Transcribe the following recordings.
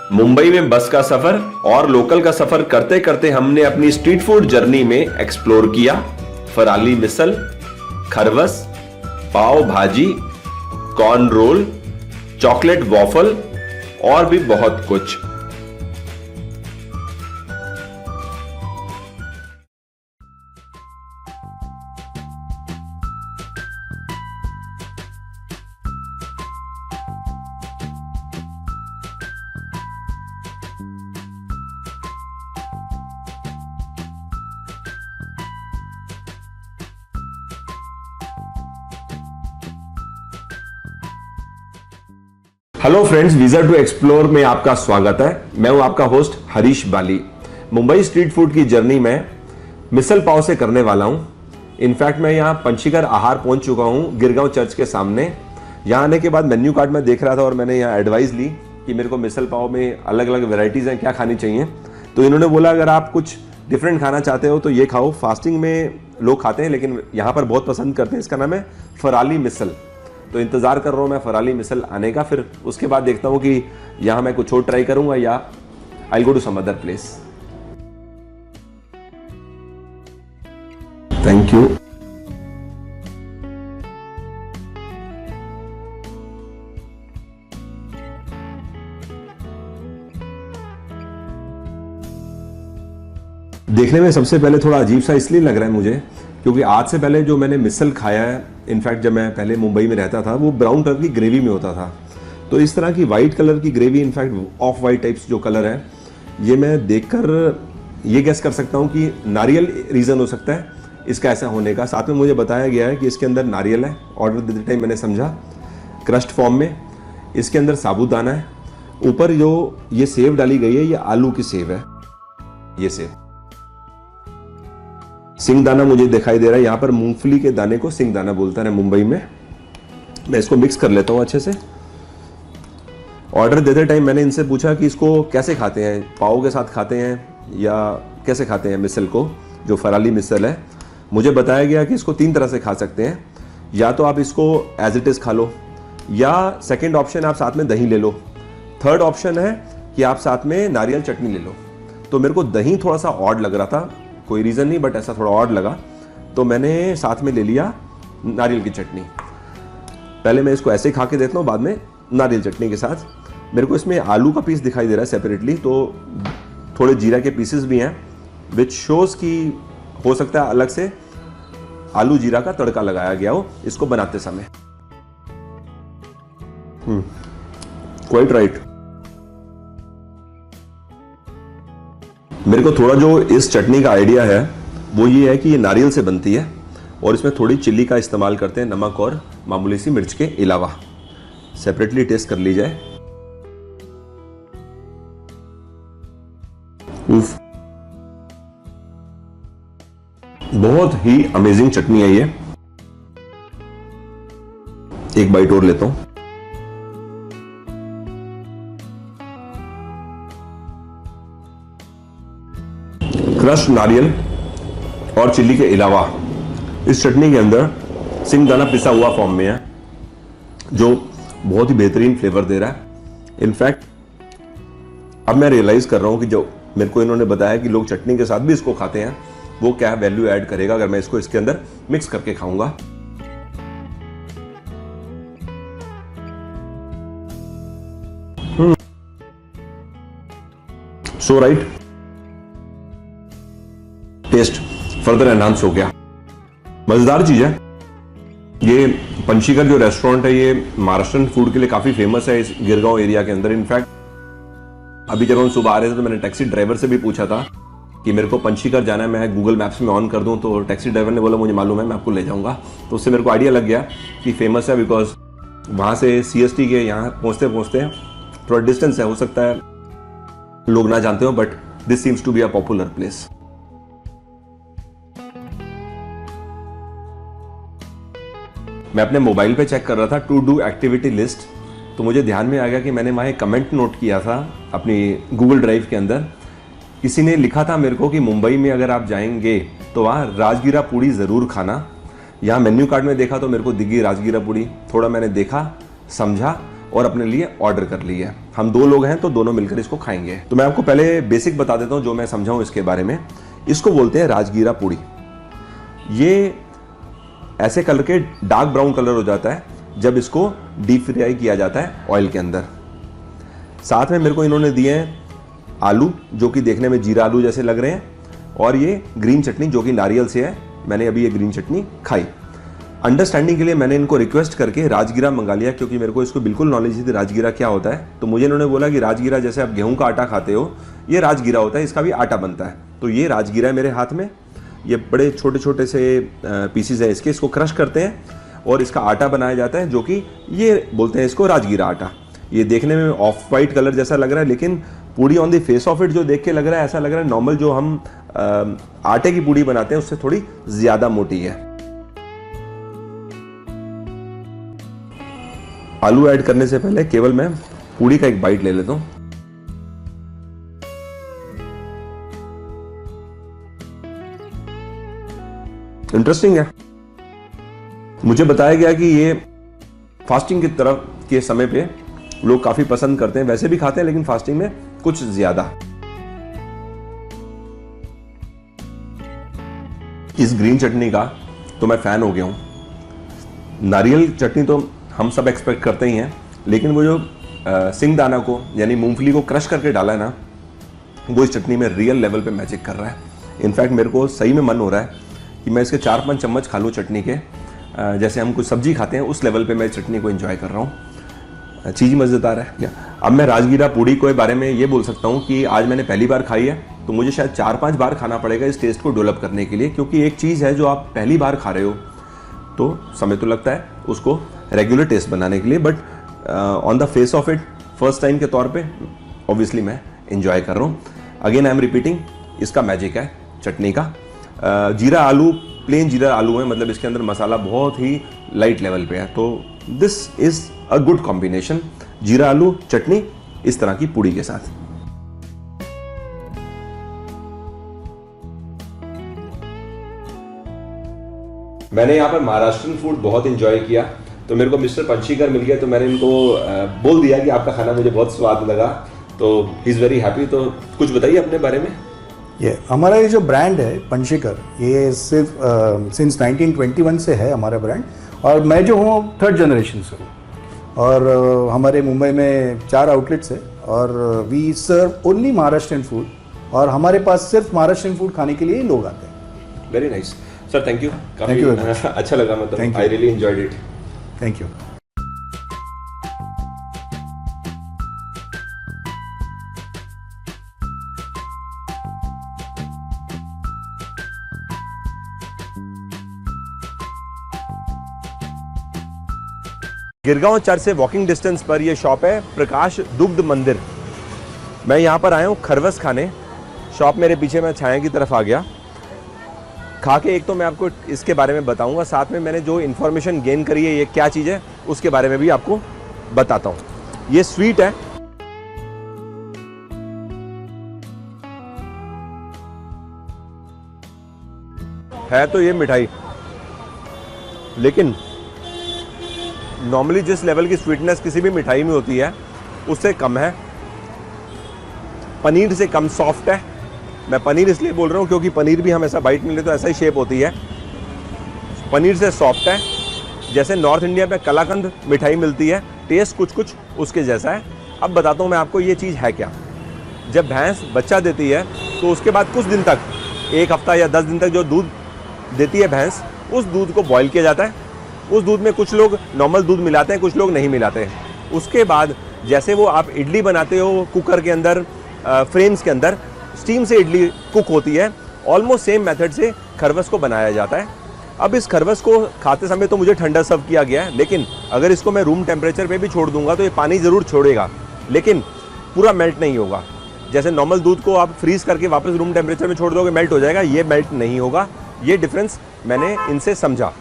मुंबई में बस का सफर और लोकल का सफर करते करते हमने अपनी स्ट्रीट फूड जर्नी में एक्सप्लोर किया फराली मिसल, खरवस, पाव भाजी, कॉर्न रोल, चॉकलेट वॉफल और भी बहुत कुछ। Hello friends, visa to explore में आपका स्वागत है। मैं हूं आपका host Harish Bali. Mumbai street food की जर्नी में मिसल पाव से करने वाला हूं। इनफैक्ट मैं यहां पंचीकर आहार पहुंच चुका हूं, गिरगांव चर्च के सामने। यहां आने के बाद मेन्यू कार्ड में देख रहा था और मैंने यहां एडवाइस ली कि मेरे को मिसल पाव में अलग अलग वेराइटीज़ हैं, क्या खानी चाहिए। तो इन्होंने बोला अगर आप कुछ डिफरेंट खाना चाहते हो तो ये खाओ। फास्टिंग में लोग खाते हैं लेकिन यहाँ पर बहुत पसंद करते हैं। इसका नाम है फराली मिसल। तो इंतज़ार कर रहा हूँ मैं फराली मिसल आने का, फिर उसके बाद देखता हूँ कि यहाँ मैं कुछ और ट्राई करूँगा या I go to some other place. Thank you. देखने में सबसे पहले थोड़ा अजीब सा इसलिए लग रहा है मुझे क्योंकि आज से पहले जो मैंने मिसल खाया है, इनफैक्ट जब मैं पहले मुंबई में रहता था, वो ब्राउन कलर की ग्रेवी में होता था। तो इस तरह की वाइट कलर की gravy, in fact of white types जो कलर है, ये मैं देखकर ये गेस कर सकता हूँ कि नारियल रीज़न हो सकता है इसका ऐसा होने का। साथ में मुझे बताया गया है कि इसके अंदर नारियल है। ऑर्डर देते टाइम मैंने समझा क्रस्ट फॉर्म में। इसके अंदर साबूदाना है। ऊपर जो ये सेव डाली गई है, ये आलू की सेव है। ये सेव सिंगदाना मुझे दिखाई दे रहा है। यहाँ पर मूंगफली के दाने को सिंगदाना बोलता है मुंबई में। मैं इसको मिक्स कर लेता हूँ अच्छे से। ऑर्डर देते टाइम मैंने इनसे पूछा कि इसको कैसे खाते हैं, पाव के साथ खाते हैं या कैसे खाते हैं मिसल को, जो फराली मिसल है। मुझे बताया गया कि इसको 3 तरह से खा सकते हैं। या तो आप इसको एज इट इज़ खा लो, या सेकेंड ऑप्शन आप साथ में दही ले लो। थर्ड ऑप्शन है कि आप साथ में नारियल चटनी ले लो। तो मेरे को दही थोड़ा सा ऑड लग रहा था, कोई रीज़न नहीं, बट ऐसा थोड़ा ऑड लगा, तो मैंने साथ में ले लिया नारियल की चटनी। पहले मैं इसको ऐसे खा के देता हूँ, बाद में नारियल चटनी के साथ। मेरे को इसमें आलू का पीस दिखाई दे रहा है सेपरेटली, तो थोड़े जीरा के पीसेस भी हैं, विच शोज़ कि हो सकता है अलग से आलू जीरा का तड़का लगाया गया हो इसको बनाते समय। Quite right. मेरे को थोड़ा जो इस चटनी का आइडिया है वो ये है कि ये नारियल से बनती है और इसमें थोड़ी चिल्ली का इस्तेमाल करते हैं, नमक और मामूली सी मिर्च के अलावा। सेपरेटली टेस्ट कर ली जाए। उफ, बहुत ही अमेजिंग चटनी है ये। एक बाइट और लेता हूं। क्रश नारियल और चिल्ली के अलावा इस चटनी के अंदर सिंगदाना पिसा हुआ फॉर्म में है, जो बहुत ही बेहतरीन फ्लेवर दे रहा है। इनफैक्ट अब मैं रियलाइज कर रहा हूं कि जो मेरे को इन्होंने बताया कि लोग चटनी के साथ भी इसको खाते हैं, वो क्या वैल्यू ऐड करेगा अगर मैं इसको इसके अंदर मिक्स करके खाऊंगा। सो राइट, टेस्ट फर्दर एनहांस हो गया। मजेदार चीज है। ये पंचीकर जो रेस्टोरेंट है, ये महाराष्ट्रन फूड के लिए काफी फेमस है इस गिरगांव एरिया के अंदर। इनफैक्ट अभी जब हम सुबह आ रहे थे तो मैंने टैक्सी ड्राइवर से भी पूछा था कि मेरे को पंचीकर जाना है, मैं गूगल मैप्स में ऑन कर दूं, तो टैक्सी ड्राइवर ने बोला मुझे मालूम है, मैं आपको ले जाऊंगा। तो उससे मेरे को आइडिया लग गया कि फेमस है, बिकॉज वहां से CST के यहाँ पहुंचते पहुंचते थोड़ा डिस्टेंस है, हो सकता है लोग ना जानते हो, but this seems to be a popular place. मैं अपने मोबाइल पे चेक कर रहा था टू डू एक्टिविटी लिस्ट, तो मुझे ध्यान में आ गया कि मैंने वहाँ एक कमेंट नोट किया था अपनी गूगल ड्राइव के अंदर। किसी ने लिखा था मेरे को कि मुंबई में अगर आप जाएंगे तो वहाँ राजगीरा पूड़ी ज़रूर खाना। यहाँ मेन्यू कार्ड में देखा तो मेरे को दिखी राजगीरा पूड़ी। थोड़ा मैंने देखा, समझा और अपने लिए ऑर्डर कर ली है। हम 2 लोग हैं तो दोनों मिलकर इसको खाएंगे। तो मैं आपको पहले बेसिक बता देता हूँ जो मैं समझाऊँ इसके बारे में। इसको बोलते हैं राजगीरा पूड़ी। ये ऐसे कलर के डार्क ब्राउन कलर हो जाता है जब इसको डीप फ्राई किया जाता है ऑयल के अंदर। साथ में मेरे को इन्होंने दिए हैं आलू जो कि देखने में जीरा आलू जैसे लग रहे हैं, और ये ग्रीन चटनी जो कि नारियल से है। मैंने अभी ये ग्रीन चटनी खाई। अंडरस्टैंडिंग के लिए मैंने इनको रिक्वेस्ट करके राजगीरा मंगा लिया, क्योंकि मेरे को इसको बिल्कुल नॉलेज नहीं थी राजगीरा क्या होता है। तो मुझे इन्होंने बोला कि राजगीरा जैसे आप गेहूं का आटा खाते हो, ये राजगीरा होता है, इसका भी आटा बनता है। तो ये राजगीरा है मेरे हाथ में। ये बड़े छोटे छोटे से पीसीज हैं इसके, इसको क्रश करते हैं और इसका आटा बनाया जाता है, जो कि ये बोलते हैं इसको राजगीरा आटा। ये देखने में ऑफ वाइट कलर जैसा लग रहा है, लेकिन purely on the face of it जो देख के लग रहा है, ऐसा लग रहा है नॉर्मल जो हम आटे की पूड़ी बनाते हैं उससे थोड़ी ज्यादा मोटी है। आलू ऐड करने से पहले केवल मैं पूड़ी का एक बाइट ले लेता हूं। इंटरेस्टिंग है। मुझे बताया गया कि ये फास्टिंग की तरफ के समय पे लोग काफी पसंद करते हैं, वैसे भी खाते हैं लेकिन फास्टिंग में कुछ ज्यादा। इस ग्रीन चटनी का तो मैं फैन हो गया हूं। नारियल चटनी तो हम सब एक्सपेक्ट करते ही हैं, लेकिन वो जो सिंगदाना को यानी मूंगफली को क्रश करके डाला है ना, वो इस चटनी में रियल लेवल पे मैजिक कर रहा है। इनफैक्ट मेरे को सही में मन हो रहा है कि मैं इसके 4-5 चम्मच खा लूँ चटनी के, जैसे हम कुछ सब्जी खाते हैं उस लेवल पे मैं चटनी को एंजॉय कर रहा हूँ। चीज़ ही मज़ेदार है। अब मैं राजगीरा पूड़ी के बारे में ये बोल सकता हूँ कि आज मैंने पहली बार खाई है, तो मुझे शायद 4-5 बार खाना पड़ेगा इस टेस्ट को डेवलप करने के लिए, क्योंकि एक चीज़ है जो आप पहली बार खा रहे हो तो समय तो लगता है उसको रेगुलर टेस्ट बनाने के लिए, but on the face of it first time के तौर पे ऑब्वियसली मैं एंजॉय कर रहा हूँ। अगेन आई एम रिपीटिंग, इसका मैजिक है चटनी का। जीरा आलू, प्लेन जीरा आलू है, मतलब इसके अंदर मसाला बहुत ही लाइट लेवल पे है, तो this is a good combination, जीरा आलू चटनी इस तरह की पूड़ी के साथ। मैंने यहाँ पर महाराष्ट्रन फूड बहुत एंजॉय किया, तो मेरे को मिस्टर पंचीकर मिल गया, तो मैंने इनको बोल दिया कि आपका खाना मुझे बहुत स्वाद लगा, तो ही इज़ वेरी हैप्पी। तो कुछ बताइए अपने बारे में। ये हमारा ये जो ब्रांड है पंचीकर, ये सिर्फ सिंस 1921 से है हमारा ब्रांड, और मैं जो हूँ 3rd जनरेशन से हूँ, और हमारे मुंबई में 4 आउटलेट्स है, और we serve only Maharashtrian food, और हमारे पास सिर्फ महाराष्ट्रियन फूड खाने के लिए ही लोग आते हैं। Very nice sir, thank you. Thank you, अच्छा लगा, मतलब I really enjoyed it. Thank you. Girgaon church से वॉकिंग डिस्टेंस पर यह शॉप है प्रकाश दुग्ध मंदिर। मैं यहाँ पर आया हूँ खरवस खाने। शॉप मेरे पीछे, मैं छाया की तरफ आ गया। खा के एक तो मैं आपको इसके बारे में बताऊंगा, साथ में मैंने जो इन्फॉर्मेशन गेन करी है ये क्या चीज़ है उसके बारे में भी आपको बताता हूँ। ये स्वीट है तो ये मिठाई, लेकिन नॉर्मली जिस लेवल की स्वीटनेस किसी भी मिठाई में होती है उससे कम है, पनीर से कम सॉफ्ट है। मैं पनीर इसलिए बोल रहा हूँ क्योंकि पनीर भी हम ऐसा बाइट मिले तो ऐसा ही शेप होती है, पनीर से सॉफ्ट है। जैसे नॉर्थ इंडिया में कलाकंद मिठाई मिलती है, टेस्ट कुछ कुछ उसके जैसा है। अब बताता हूँ मैं आपको ये चीज़ है क्या। जब भैंस बच्चा देती है तो उसके बाद कुछ दिन तक, 1 हफ्ता या 10 दिन तक जो दूध देती है भैंस, उस दूध को बॉईल किया जाता है। उस दूध में कुछ लोग नॉर्मल दूध मिलाते हैं, कुछ लोग नहीं मिलाते हैं। उसके बाद जैसे वो आप इडली बनाते हो कुकर के अंदर, फ्रेम्स के अंदर स्टीम से इडली कुक होती है, ऑलमोस्ट सेम मेथड से खरवस को बनाया जाता है। अब इस खरवस को खाते समय तो मुझे ठंडा सर्व किया गया है, लेकिन अगर इसको मैं रूम टेम्परेचर पे भी छोड़ दूंगा तो ये पानी ज़रूर छोड़ेगा, लेकिन पूरा मेल्ट नहीं होगा। जैसे नॉर्मल दूध को आप फ्रीज करके वापस रूम टेम्परेचर में छोड़ दोगे मेल्ट हो जाएगा, ये मेल्ट नहीं होगा। ये डिफरेंस मैंने इनसे समझा।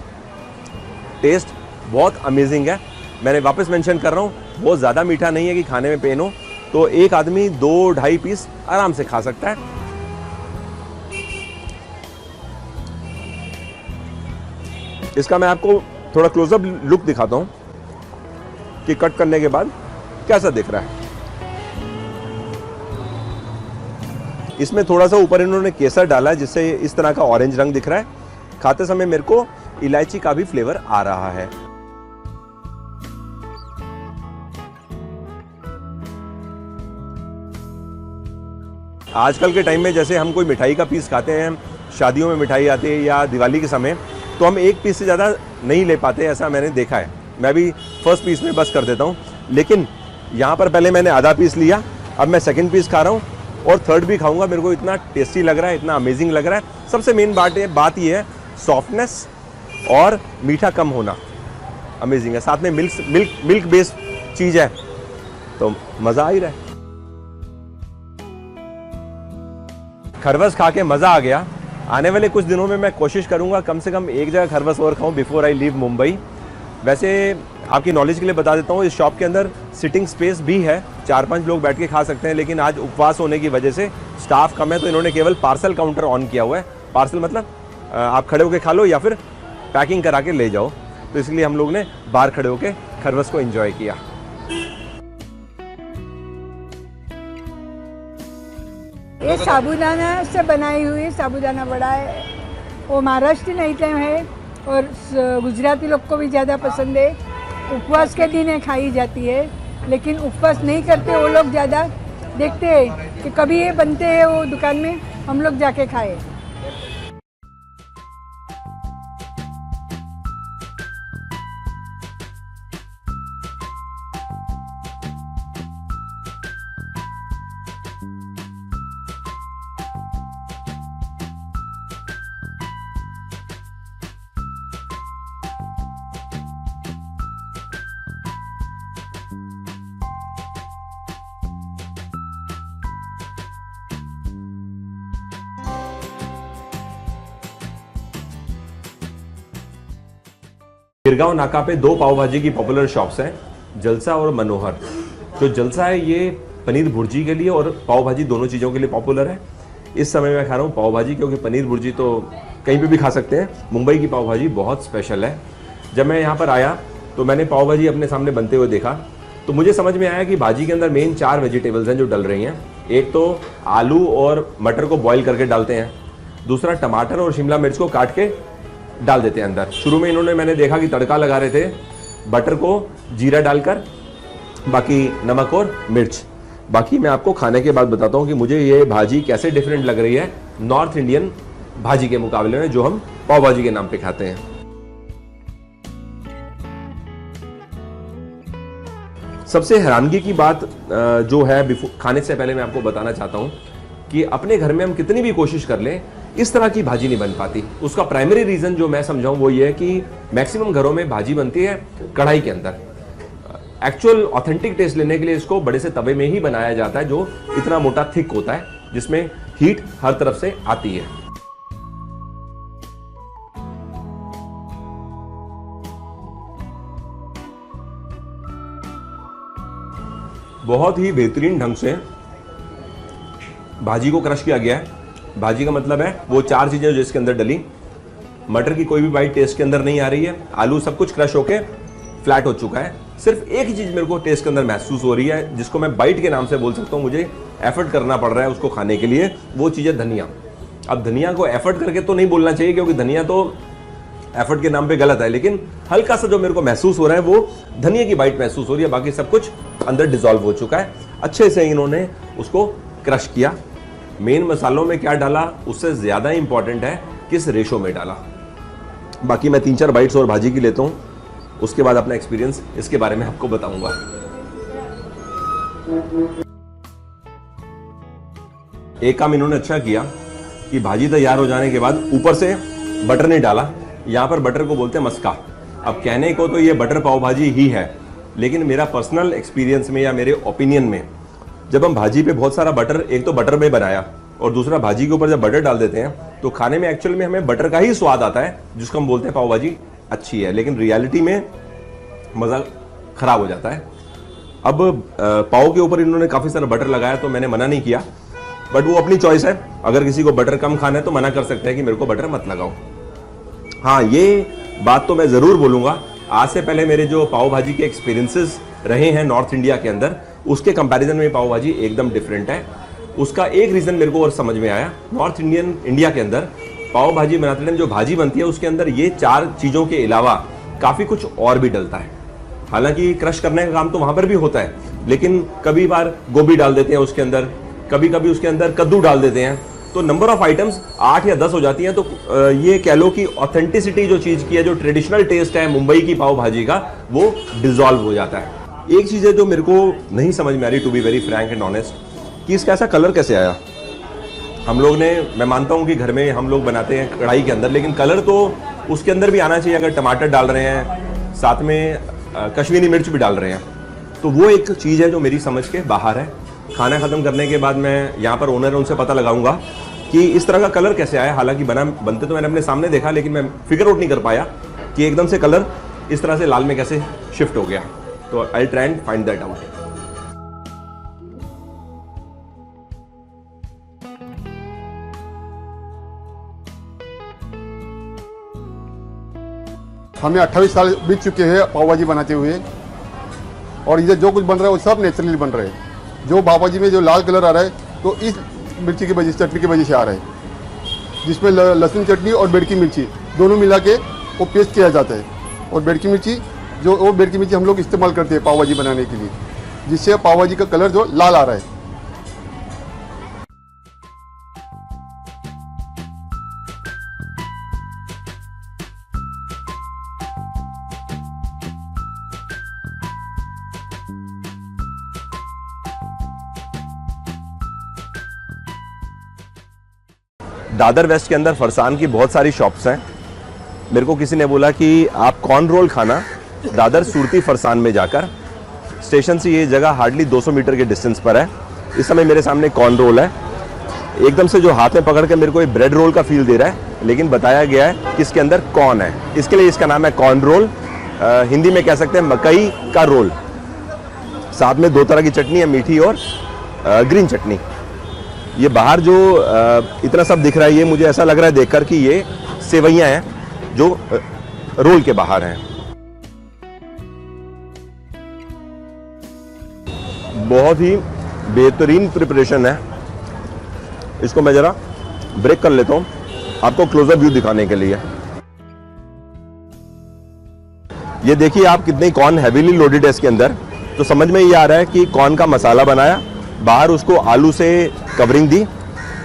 टेस्ट बहुत अमेजिंग है। मैंने वापस मेंशन कर रहा हूँ, बहुत ज़्यादा मीठा नहीं है कि खाने में पेन हो, तो एक आदमी 2-2.5 पीस आराम से खा सकता है। इसका मैं आपको थोड़ा क्लोजअप लुक दिखाता हूँ कि कट करने के बाद कैसा दिख रहा है। इसमें थोड़ा सा ऊपर इन्होंने केसर डाला है जिससे इस तरह का ऑरेंज रंग दिख रहा है। खाते समय मेरे को इलायची का भी फ्लेवर आ रहा है। आजकल के टाइम में जैसे हम कोई मिठाई का पीस खाते हैं, शादियों में मिठाई आती है या दिवाली के समय, तो हम एक पीस से ज़्यादा नहीं ले पाते, ऐसा मैंने देखा है। मैं भी फर्स्ट पीस में बस कर देता हूँ, लेकिन यहाँ पर पहले मैंने आधा पीस लिया, अब मैं सेकंड पीस खा रहा हूँ और थर्ड भी खाऊंगा। मेरे को इतना टेस्टी लग रहा है, इतना अमेजिंग लग रहा है। सबसे मेन बात ये है सॉफ्टनेस और मीठा कम होना अमेजिंग है। साथ में मिल्क बेस्ड चीज़ है तो मज़ा आ ही रहा है। खरवस खा के मज़ा आ गया। आने वाले कुछ दिनों में मैं कोशिश करूंगा कम से कम एक जगह खरवस और खाऊं बिफोर आई लीव मुंबई। वैसे आपकी नॉलेज के लिए बता देता हूं, इस शॉप के अंदर सिटिंग स्पेस भी है, 4-5 लोग बैठ के खा सकते हैं, लेकिन आज उपवास होने की वजह से स्टाफ कम है तो इन्होंने केवल पार्सल काउंटर ऑन किया हुआ है। पार्सल मतलब आप खड़े होकर खा लो या फिर पैकिंग करा के ले जाओ, तो इसलिए हम लोग ने बाहर खड़े होकर खरवस को एंजॉय किया। ये साबूदाना से बनाई हुई साबूदाना वड़ा है। वो महाराष्ट्रीयन आइटम है और गुजराती लोग को भी ज़्यादा पसंद है। उपवास के दिन खाई जाती है, लेकिन उपवास नहीं करते वो लोग ज़्यादा देखते हैं कि कभी ये बनते हैं वो दुकान में, हम लोग जाके खाए। गिरगांव नाका पे 2 पाव भाजी की पॉपुलर शॉप्स हैं, जलसा और मनोहर। जो जलसा है ये पनीर भुर्जी के लिए और पाव भाजी दोनों चीज़ों के लिए पॉपुलर है। इस समय मैं खा रहा हूँ पाव भाजी, क्योंकि पनीर भुर्जी तो कहीं पे भी खा सकते हैं। मुंबई की पाव भाजी बहुत स्पेशल है। जब मैं यहाँ पर आया तो मैंने पाव भाजी अपने सामने बनते हुए देखा तो मुझे समझ में आया कि भाजी के अंदर मेन 4 वेजिटेबल्स हैं जो डल रही हैं। एक तो आलू और मटर को बॉईल करके डालते हैं, दूसरा टमाटर और शिमला मिर्च को काट के डाल देते हैं अंदर। शुरू में मैंने देखा कि तड़का लगा रहे थे बटर को जीरा डालकर, बाकी नमक और मिर्च। बाकी मैं आपको खाने के बाद बताता हूँ कि मुझे ये भाजी कैसे डिफरेंट लग रही है नॉर्थ इंडियन भाजी के मुकाबले में जो हम पाव भाजी के नाम पे खाते हैं। सबसे हैरानगी की बात जो है खाने से पहले मैं आपको बताना चाहता हूँ कि अपने घर में हम कितनी भी कोशिश कर लें इस तरह की भाजी नहीं बन पाती। उसका प्राइमरी रीज़न जो मैं समझाऊं वो ये है कि मैक्सिमम घरों में भाजी बनती है कढ़ाई के अंदर। एक्चुअल ऑथेंटिक टेस्ट लेने के लिए इसको बड़े से तवे में ही बनाया जाता है जो इतना मोटा थिक होता है, जिसमें हीट हर तरफ से आती है। बहुत ही बेहतरीन ढंग से भाजी को क्रश किया गया है। भाजी का मतलब है वो 4 चीजें जो इसके अंदर डली। मटर की कोई भी बाइट टेस्ट के अंदर नहीं आ रही है, आलू सब कुछ क्रश होके फ्लैट हो चुका है। सिर्फ एक ही चीज मेरे को टेस्ट के अंदर महसूस हो रही है जिसको मैं बाइट के नाम से बोल सकता हूँ, मुझे एफर्ट करना पड़ रहा है उसको खाने के लिए, वो चीज़ है धनिया। अब धनिया को एफर्ट करके तो नहीं बोलना चाहिए क्योंकि धनिया तो एफर्ट के नाम पे गलत है, लेकिन हल्का सा जो मेरे को महसूस हो रहा है वो धनिया की बाइट महसूस हो रही है। बाकी सब कुछ अंदर डिसॉल्व हो चुका है। अच्छे से इन्होंने उसको क्रश किया। मेन मसालों में क्या डाला उससे ज़्यादा इंपॉर्टेंट है किस रेशो में डाला। बाकी मैं 3-4 बाइट्स और भाजी की लेता हूँ, उसके बाद अपना एक्सपीरियंस इसके बारे में आपको बताऊंगा। एक काम इन्होंने अच्छा किया कि भाजी तैयार हो जाने के बाद ऊपर से बटर नहीं डाला। यहाँ पर बटर को बोलते हैं मस्का। अब कहने को तो ये बटर पाव भाजी ही है, लेकिन मेरा पर्सनल एक्सपीरियंस में या मेरे ओपिनियन में जब हम भाजी पे बहुत सारा बटर, एक तो बटर में बनाया और दूसरा भाजी के ऊपर जब बटर डाल देते हैं तो खाने में एक्चुअल में हमें बटर का ही स्वाद आता है जिसको हम बोलते हैं पाव भाजी अच्छी है, लेकिन रियलिटी में मज़ा ख़राब हो जाता है। अब पाव के ऊपर इन्होंने काफ़ी सारा बटर लगाया तो मैंने मना नहीं किया, बट वो अपनी चॉइस है। अगर किसी को बटर कम खाना है तो मना कर सकते हैं कि मेरे को बटर मत लगाओ। हाँ, ये बात तो मैं ज़रूर बोलूँगा, आज से पहले मेरे जो पाव भाजी के एक्सपीरियंसेस रहे हैं नॉर्थ इंडिया के अंदर, उसके कंपैरिजन में पाव भाजी एकदम डिफरेंट है। उसका एक रीज़न मेरे को और समझ में आया, नॉर्थ इंडिया के अंदर पाव भाजी बनाते टाइम जो भाजी बनती है उसके अंदर ये 4 चीज़ों के अलावा काफ़ी कुछ और भी डलता है। हालांकि क्रश करने का काम तो वहाँ पर भी होता है, लेकिन कभी बार गोभी डाल देते हैं उसके अंदर, कभी कभी उसके अंदर कद्दू डाल देते हैं, तो नंबर ऑफ आइटम्स 8 या 10 हो जाती हैं। तो ये कह लो कि ऑथेंटिसिटी जो चीज़ की है, जो ट्रेडिशनल टेस्ट है मुंबई की पाव भाजी का, वो डिजॉल्व हो जाता है। एक चीज़ है जो मेरे को नहीं समझ में आ रही, to be very frank and honest, कि इसका ऐसा कलर कैसे आया। हम लोग ने, मैं मानता हूँ कि घर में हम लोग बनाते हैं कढ़ाई के अंदर, लेकिन कलर तो उसके अंदर भी आना चाहिए। अगर टमाटर डाल रहे हैं, साथ में कश्मीरी मिर्च भी डाल रहे हैं, तो वो एक चीज़ है जो मेरी समझ के बाहर है। खाना ख़त्म करने के बाद मैं यहाँ पर ओनर है, उनसे पता लगाऊंगा कि इस तरह का कलर कैसे आया। हालांकि बनते तो मैंने अपने सामने देखा, लेकिन मैं फिगर आउट नहीं कर पाया कि एकदम से कलर इस तरह से लाल में कैसे शिफ्ट हो गया। तो I try and find that out. हमें 28 साल बीत चुके हैं पाव भाजी बनाते हुए, और इधर जो कुछ बन रहा है वो सब नेचुरली बन रहा है। जो पाव भाजी में जो लाल कलर आ रहा है, तो इस मिर्ची की वजह से, चटनी की वजह से आ रहा है, जिसमें लहसुन चटनी और बेड़की मिर्ची दोनों मिला के वो पेस्ट किया जाता है। और बेड़की मिर्ची हम लोग इस्तेमाल करते हैं पाव भाजी बनाने के लिए, जिससे पाव भाजी का कलर जो लाल आ रहा है। दादर वेस्ट के अंदर फरसान की बहुत सारी शॉप्स हैं। मेरे को किसी ने बोला कि आप कॉर्न रोल खाना दादर सूरती फरसान में जाकर। स्टेशन से ये जगह हार्डली 200 मीटर के डिस्टेंस पर है। इस समय मेरे सामने कॉर्न रोल है, एकदम से जो हाथ में पकड़ के मेरे को एक ब्रेड रोल का फील दे रहा है, लेकिन बताया गया है कि इसके अंदर कॉर्न है, इसके लिए इसका नाम है कॉर्न रोल। हिंदी में कह सकते हैं मकई का रोल। साथ में 2 तरह की चटनी है, मीठी और ग्रीन चटनी। ये बाहर जो इतना सब दिख रहा है, ये मुझे ऐसा लग रहा है देखकर कि ये सेवइयां हैं जो रोल के बाहर हैं। बहुत ही बेहतरीन प्रिपरेशन है। इसको मैं जरा ब्रेक कर लेता हूं आपको क्लोजअप व्यू दिखाने के लिए। ये देखिए आप कितनी कॉर्न हैवीली लोडेड है इसके अंदर। तो समझ में ये आ रहा है कि कॉर्न का मसाला बनाया, बाहर उसको आलू से कवरिंग दी,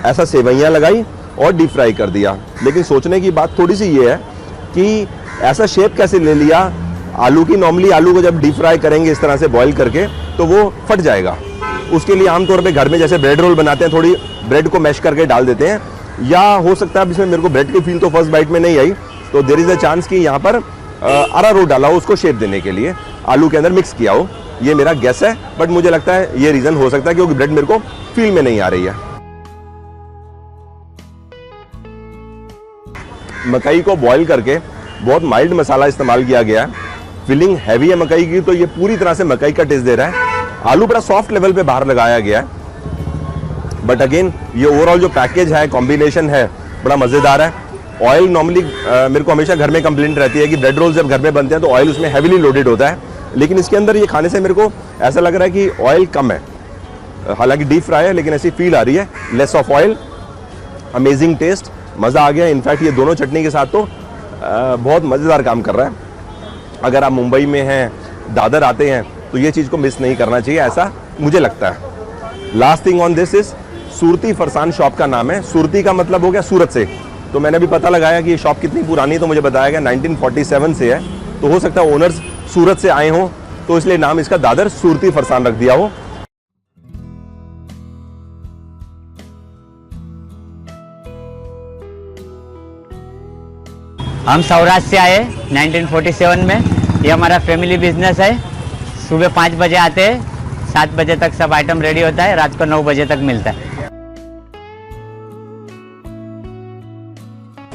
ऐसा सेवइयां लगाई और डीप फ्राई कर दिया। लेकिन सोचने की बात थोड़ी सी ये है कि ऐसा शेप कैसे ले लिया आलू की। नॉर्मली आलू को जब डीप फ्राई करेंगे इस तरह से बॉईल करके, तो वो फट जाएगा। उसके लिए आमतौर पे घर में जैसे ब्रेड रोल बनाते हैं, थोड़ी ब्रेड को मैश करके डाल देते हैं, या हो सकता है इसमें मेरे को ब्रेड की फील तो फर्स्ट बाइट में नहीं आई, तो देयर इज अ चांस कि यहाँ पर अरारोट डाला हो उसको शेप देने के लिए, आलू के अंदर मिक्स किया हो। ये मेरा गेस है, बट मुझे लगता है ये रीजन हो सकता है क्योंकि ब्रेड मेरे को फील में नहीं आ रही है। मकई को बॉईल करके बहुत माइल्ड मसाला इस्तेमाल किया गया है। फिलिंग हैवी है मकई की, तो ये पूरी तरह से मकई का टेस्ट दे रहा है। आलू बड़ा सॉफ्ट लेवल पे बाहर लगाया गया है, बट अगेन ये ओवरऑल जो पैकेज है, कॉम्बिनेशन है, बड़ा मजेदार है। ऑयल नॉर्मली मेरे को हमेशा घर में कंप्लेंट रहती है कि ब्रेड रोल जब घर में बनते हैं तो ऑयल उसमें हैवीली लोडेड होता है, लेकिन इसके अंदर ये खाने से मेरे को ऐसा लग रहा है कि ऑयल कम है। हालांकि डीप फ्राई है, लेकिन ऐसी फील आ रही है, less of oil. Amazing taste, मज़ा आ गया। इनफैक्ट ये दोनों चटनी के साथ तो बहुत मज़ेदार काम कर रहा है। अगर आप मुंबई में हैं, दादर आते हैं, तो ये चीज़ को मिस नहीं करना चाहिए, ऐसा मुझे लगता है। Last thing on this is Surti farsan shop का नाम है। सूरती का मतलब हो गया सूरत से। तो मैंने भी पता लगाया कि ये शॉप कितनी पुरानी है, तो मुझे बताया गया 1947 से है। तो हो सकता है ओनर्स सूरत से आए हों, तो इसलिए नाम इसका दादर सूरती फरसान रख दिया हो। हम सौराष्ट्र से आए 1947 में। ये हमारा फैमिली बिजनेस है। सुबह 5 बजे आते हैं, 7 बजे तक सब आइटम रेडी होता है, रात को 9 बजे तक मिलता है।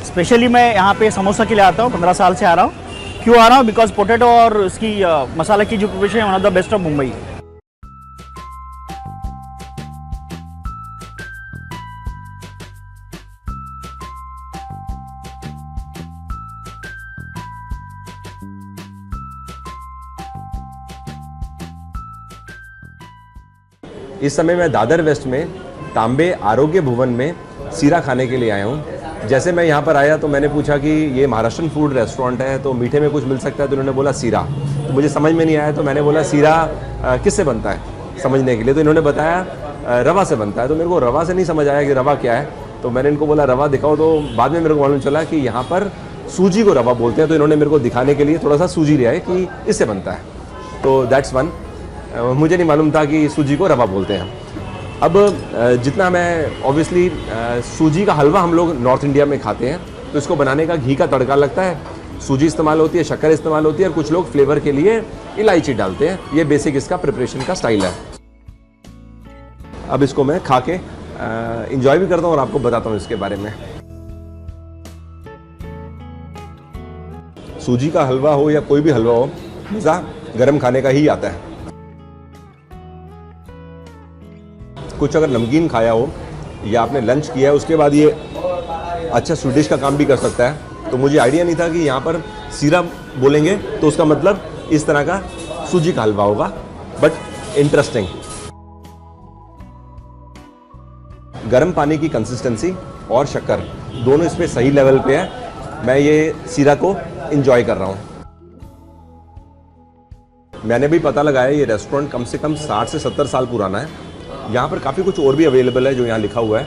स्पेशली मैं यहाँ पे समोसा के लिए आता हूँ, 15 साल से आ रहा हूँ। क्यों आ रहा हूँ? बिकॉज पोटैटो और इसकी मसाला की जो प्रिपरेशन है, one of the best of Mumbai. इस समय मैं दादर वेस्ट में तांबे आरोग्य भवन में सीरा खाने के लिए आया हूँ। जैसे मैं यहाँ पर आया तो मैंने पूछा कि ये महाराष्ट्रन फूड रेस्टोरेंट है तो मीठे में कुछ मिल सकता है, तो उन्होंने बोला सीरा। तो मुझे समझ में नहीं आया, तो मैंने बोला सीरा किससे बनता है समझने के लिए, तो इन्होंने बताया रवा से बनता है। तो मेरे को रवा से नहीं समझ आया कि रवा क्या है, तो मैंने इनको बोला रवा दिखाओ, तो बाद में मेरे को मालूम चला कि यहाँ पर सूजी को रवा बोलते हैं। तो इन्होंने मेरे को दिखाने के लिए थोड़ा सा सूजी लिया है कि इससे बनता है, तो दैट्स वन। मुझे नहीं मालूम था कि सूजी को रवा बोलते हैं। अब जितना मैं ऑब्वियसली सूजी का हलवा हम लोग नॉर्थ इंडिया में खाते हैं, तो इसको बनाने का घी का तड़का लगता है, सूजी इस्तेमाल होती है, शक्कर इस्तेमाल होती है, और कुछ लोग फ्लेवर के लिए इलायची डालते हैं। ये बेसिक इसका प्रिपरेशन का स्टाइल है। अब इसको मैं खा के इंजॉय भी करता हूँ और आपको बताता हूँ इसके बारे में। सूजी का हलवा हो या कोई भी हलवा हो, मज़ा गर्म खाने का ही आता है। कुछ अगर नमकीन खाया हो या आपने लंच किया है उसके बाद ये अच्छा स्वीडिश का काम भी कर सकता है। तो मुझे आइडिया नहीं था कि यहाँ पर सीरा बोलेंगे तो उसका मतलब इस तरह का सूजी का हलवा होगा, बट इंटरेस्टिंग। गर्म पानी की कंसिस्टेंसी और शक्कर दोनों इसमें सही लेवल पे है। मैं ये सीरा को एंजॉय कर रहा हूँ। मैंने भी पता लगाया ये रेस्टोरेंट कम से कम 60 से 70 साल पुराना है। यहाँ पर काफ़ी कुछ और भी अवेलेबल है जो यहाँ लिखा हुआ है।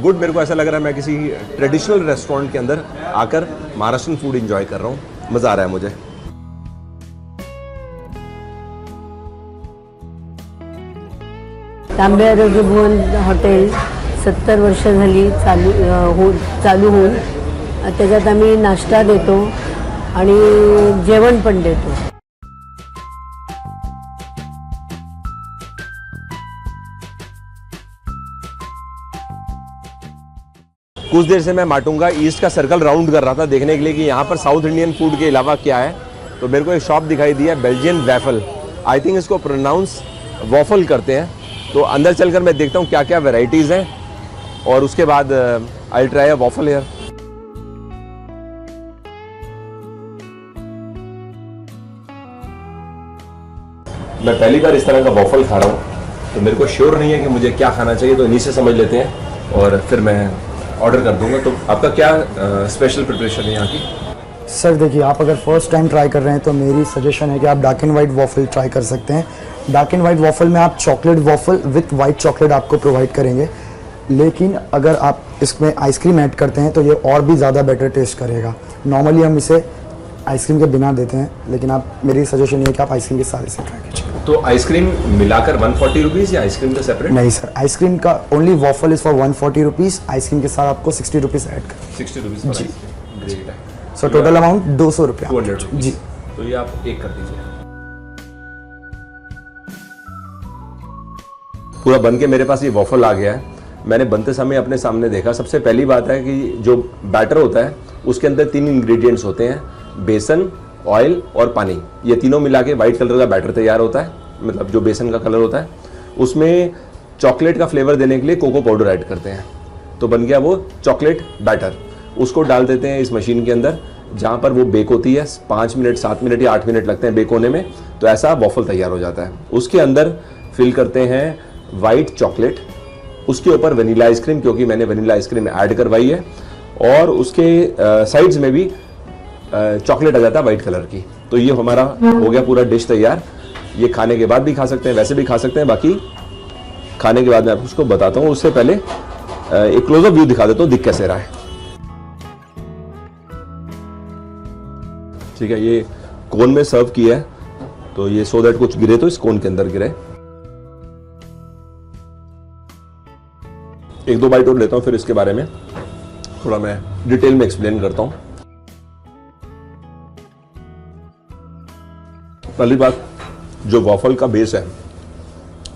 गुड, मेरे को ऐसा लग रहा है मैं किसी ट्रेडिशनल रेस्टोरेंट के अंदर आकर महाराष्ट्रन फूड एंजॉय कर रहा हूँ। मज़ा आ रहा है मुझे। तांबे आरोग्य भवन हॉटेल 70 वर्ष झाली चालू होऊन त्याच्यात आम्ही नाश्ता देतो आणि जेवण पण देतो। कुछ देर से मैं माटुंगा ईस्ट का सर्कल राउंड कर रहा था देखने के लिए कि यहाँ पर साउथ इंडियन फूड के अलावा क्या है। तो मेरे को एक शॉप दिखाई दी है, बेल्जियन वैफल। आई थिंक इसको प्रोनाउंस वॉफल करते हैं। तो अंदर चलकर मैं देखता हूँ क्या क्या वैरायटीज़ हैं और उसके बाद I try a waffle here. मैं पहली बार इस तरह का वॉफल खा रहा हूँ, तो मेरे को श्योर नहीं है कि मुझे क्या खाना चाहिए, तो इन्हीं से समझ लेते हैं और फिर मैं ऑर्डर कर दूंगा। तो आपका क्या स्पेशल प्रिपरेशन है यहाँ की? सर देखिए, आप अगर फर्स्ट टाइम ट्राई कर रहे हैं तो मेरी सजेशन है कि आप dark and white waffle try कर सकते हैं। डार्क एंड वाइट वॉफल में आप chocolate waffle with white chocolate आपको प्रोवाइड करेंगे, लेकिन अगर आप इसमें आइसक्रीम ऐड करते हैं तो ये और भी ज़्यादा बेटर टेस्ट करेगा। नॉर्मली हम इसे आइसक्रीम के बिना देते हैं, लेकिन आप मेरी सजेशन ये है कि आप आइसक्रीम के साथ इसे ट्राई कीजिए। तो आइसक्रीम मिलाकर 140 रुपीज़ या आइसक्रीम का सेपरेट? नहीं सर, आइसक्रीम का only waffle is for 140 rupees, ice cream के साथ आपको 60 रुपीज़ ऐड करें। 60 रुपीज़ जी, ग्रेट है। सो टोटल अमाउंट 200 रुपया 200 रुपीज़ जी। तो ये आप एक कर दीजिए। पूरा बन के मेरे पास ये वॉफल आ गया है। मैंने बनते समय अपने सामने देखा, सबसे पहली बात है कि जो बैटर होता है उसके अंदर 3 इंग्रेडिएंट्स होते हैं, बेसन, ऑयल और पानी। ये तीनों मिला के वाइट कलर का बैटर तैयार होता है, मतलब जो बेसन का कलर होता है। उसमें चॉकलेट का फ्लेवर देने के लिए कोको पाउडर ऐड करते हैं, तो बन गया वो चॉकलेट बैटर। उसको डाल देते हैं इस मशीन के अंदर जहाँ पर वो बेक होती है। 5 मिनट 7 मिनट या 8 मिनट लगते हैं बेक होने में, तो ऐसा वॉफल तैयार हो जाता है। उसके अंदर फिल करते हैं वाइट चॉकलेट, उसके ऊपर वनीला आइसक्रीम, क्योंकि मैंने वनीला आइसक्रीम ऐड करवाई है, और उसके साइड्स में भी चॉकलेट आ जाता है वाइट कलर की। तो ये हमारा हो गया पूरा डिश तैयार। ये खाने के बाद भी खा सकते हैं, वैसे भी खा सकते हैं। बाकी खाने के बाद मैं आपको उसको बताता हूँ। उससे पहले एक क्लोजअप व्यू दिखा देता हूँ दिख कैसे रहा है। ठीक है, ये कोन में सर्व किया है, तो ये सो दैट कुछ गिरे तो इस कोन के अंदर गिरे। 1-2 बाइट और लेता हूँ, फिर इसके बारे में थोड़ा मैं डिटेल में एक्सप्लेन करता हूँ। पहली बात, जो वॉफल का बेस है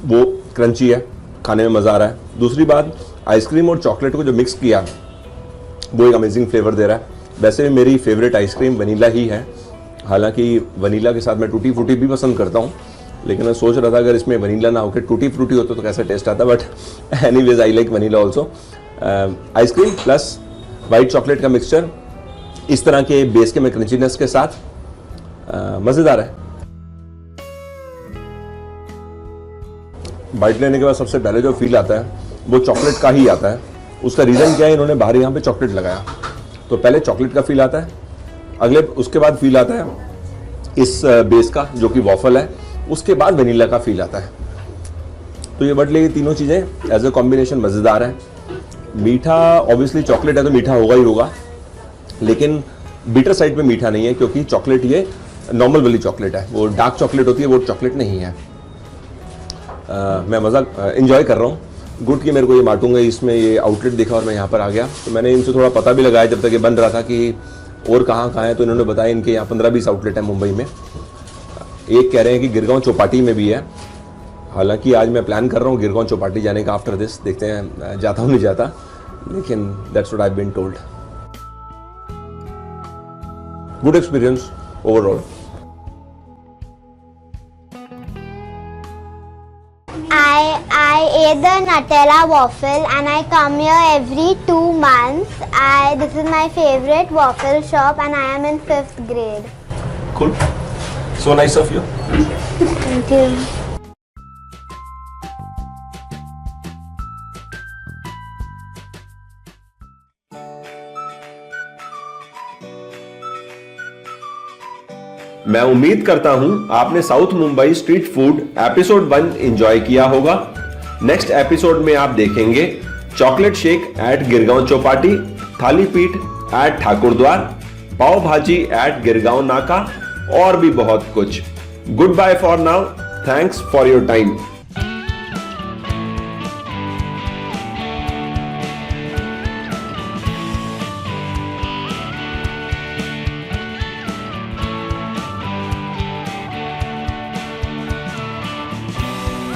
वो क्रंची है, खाने में मज़ा आ रहा है। दूसरी बात, आइसक्रीम और चॉकलेट को जो मिक्स किया वो एक अमेजिंग फ्लेवर दे रहा है। वैसे भी मेरी फेवरेट आइसक्रीम वनीला ही है, हालांकि वनीला के साथ मैं टूटी फ्रूटी भी पसंद करता हूँ, लेकिन मैं सोच रहा था अगर इसमें वनीला ना होकर टूटी फ्रूटी होता तो कैसा टेस्ट आता। But anyways I like vanilla also. Ice cream plus white chocolate का मिक्सचर इस तरह के बेस के में क्रंचीनेस के साथ मज़ेदार है। बाइट लेने के बाद सबसे पहले जो फील आता है वो चॉकलेट का ही आता है। उसका रीज़न क्या है, इन्होंने बाहर यहाँ पे चॉकलेट लगाया, तो पहले चॉकलेट का फील आता है, उसके बाद फील आता है इस बेस का जो कि वॉफल है, उसके बाद वेनिला का फील आता है। तो ये बटले, ये तीनों चीज़ें एज ए कॉम्बिनेशन मज़ेदार है। मीठा ऑब्वियसली चॉकलेट है तो मीठा होगा ही होगा, लेकिन बीटर साइड पे मीठा नहीं है क्योंकि चॉकलेट ये नॉर्मल वाली चॉकलेट है, वो डार्क चॉकलेट होती है, वो चॉकलेट नहीं है। मैं मज़ा इन्जॉय कर रहा हूँ। गुड कि मेरे को ये माटूंगा इसमें ये आउटलेट देखा और मैं यहाँ पर आ गया, तो मैंने इनसे थोड़ा पता भी लगाया जब तक ये बन रहा था कि और कहाँ है, तो इन्होंने बताया इनके यहाँ 15-20 आउटलेट है मुंबई में। एक कह रहे हैं कि गिरगांव चौपाटी में भी है, हालांकि आज मैं प्लान कर रहा हूँ गिरगांव चौपाटी जाने का आफ्टर दिस, देखते हैं जाता हूँ नहीं जाता, लेकिन that's what I have been told. Good experience overall. I ate the Nutella waffle and I come here every 2 months. This is my favorite waffle shop and I am in 5th grade. Cool. So nice of you. Thank you. मैं उम्मीद करता हूं आपने south Mumbai street food episode 1 enjoy किया होगा। Next episode में आप देखेंगे chocolate shake at Girgaon Chowpatty, thali Peeth eight Thakurdwar, पाव भाजी एट गिरगांव नाका और भी बहुत कुछ। Goodbye for now, thanks for your time.